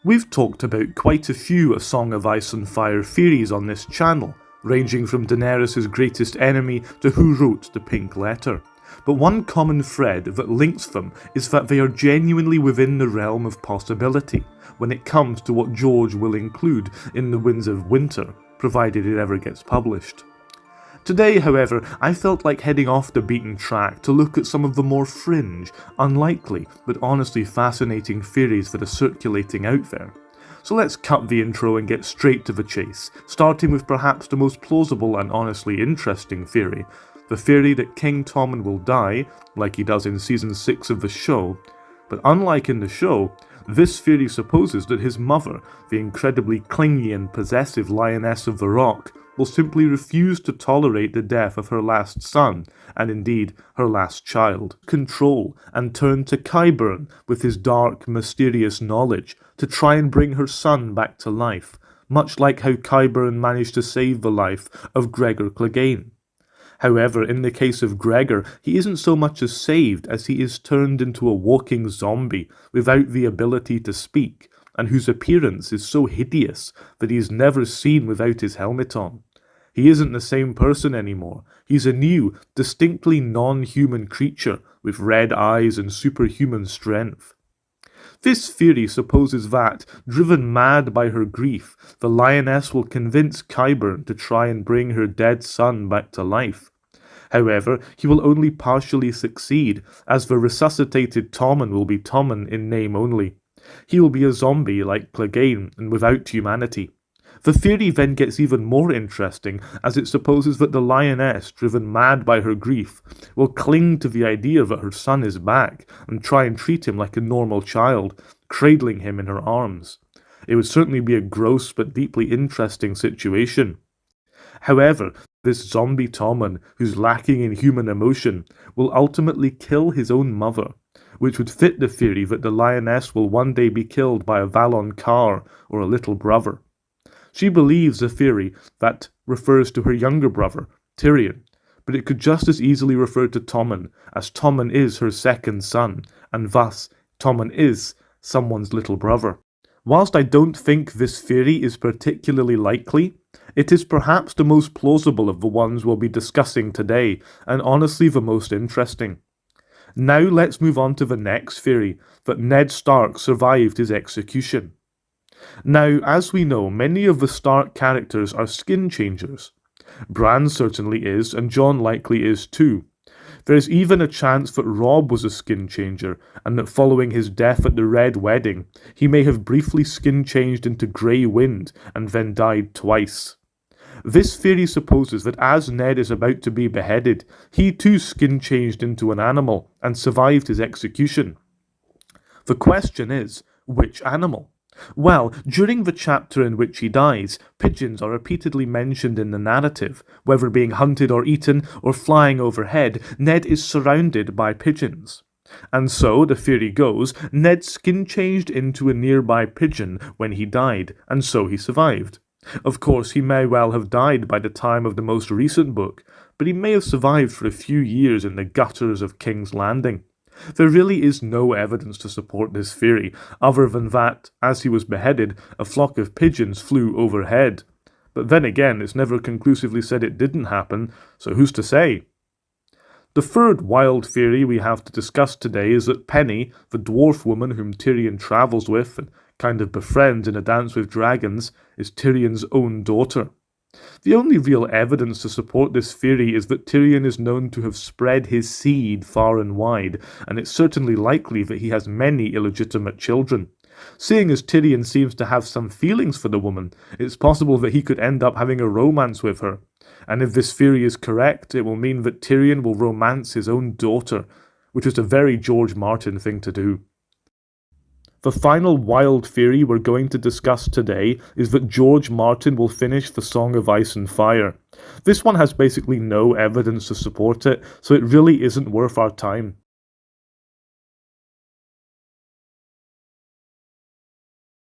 We've talked about quite a few A Song of Ice and Fire theories on this channel, ranging from Daenerys' greatest enemy to who wrote the pink letter. But one common thread that links them is that they are genuinely within the realm of possibility when it comes to what George will include in The Winds of Winter, provided it ever gets published. Today, however, I felt like heading off the beaten track to look at some of the more fringe, unlikely, but honestly fascinating theories that are circulating out there. So let's cut the intro and get straight to the chase, starting with perhaps the most plausible and honestly interesting theory, the theory that King Tommen will die, like he does in Season 6 of the show, but unlike in the show, this theory supposes that his mother, the incredibly clingy and possessive Lioness of the Rock, will simply refuse to tolerate the death of her last son, and indeed her last child, control, and turn to Qyburn with his dark, mysterious knowledge to try and bring her son back to life, much like how Qyburn managed to save the life of Gregor Clegane. However, in the case of Gregor, he isn't so much as saved as he is turned into a walking zombie without the ability to speak, and whose appearance is so hideous that he is never seen without his helmet on. He isn't the same person anymore. He's a new, distinctly non-human creature with red eyes and superhuman strength. This theory supposes that, driven mad by her grief, the Lioness will convince Qyburn to try and bring her dead son back to life. However, he will only partially succeed, as the resuscitated Tommen will be Tommen in name only. He will be a zombie like Clegane and without humanity. The theory then gets even more interesting as it supposes that the Lioness, driven mad by her grief, will cling to the idea that her son is back and try and treat him like a normal child, cradling him in her arms. It would certainly be a gross but deeply interesting situation. However, this zombie Tommen, who's lacking in human emotion, will ultimately kill his own mother, which would fit the theory that the Lioness will one day be killed by a Valon Carr or a little brother. She believes a theory that refers to her younger brother, Tyrion, but it could just as easily refer to Tommen, as Tommen is her second son, and thus Tommen is someone's little brother. Whilst I don't think this theory is particularly likely, it is perhaps the most plausible of the ones we'll be discussing today, and honestly the most interesting. Now let's move on to the next theory, that Ned Stark survived his execution. Now, as we know, many of the Stark characters are skin changers. Bran certainly is, and Jon likely is too. There is even a chance that Robb was a skin changer, and that following his death at the Red Wedding, he may have briefly skin changed into Grey Wind and then died twice. This theory supposes that as Ned is about to be beheaded, he too skin changed into an animal and survived his execution. The question is, which animal? Well, during the chapter in which he dies, pigeons are repeatedly mentioned in the narrative. Whether being hunted or eaten or flying overhead, Ned is surrounded by pigeons. And so, the theory goes, Ned skin changed into a nearby pigeon when he died, and so he survived. Of course, he may well have died by the time of the most recent book, but he may have survived for a few years in the gutters of King's Landing. There really is no evidence to support this theory, other than that, as he was beheaded, a flock of pigeons flew overhead. But then again, it's never conclusively said it didn't happen, so who's to say? The third wild theory we have to discuss today is that Penny, the dwarf woman whom Tyrion travels with and kind of befriends in A Dance with Dragons, is Tyrion's own daughter. The only real evidence to support this theory is that Tyrion is known to have spread his seed far and wide, and it's certainly likely that he has many illegitimate children. Seeing as Tyrion seems to have some feelings for the woman, it's possible that he could end up having a romance with her. And if this theory is correct, it will mean that Tyrion will romance his own daughter, which is a very George Martin thing to do. The final wild theory we're going to discuss today is that George Martin will finish The Song of Ice and Fire. This one has basically no evidence to support it, so it really isn't worth our time.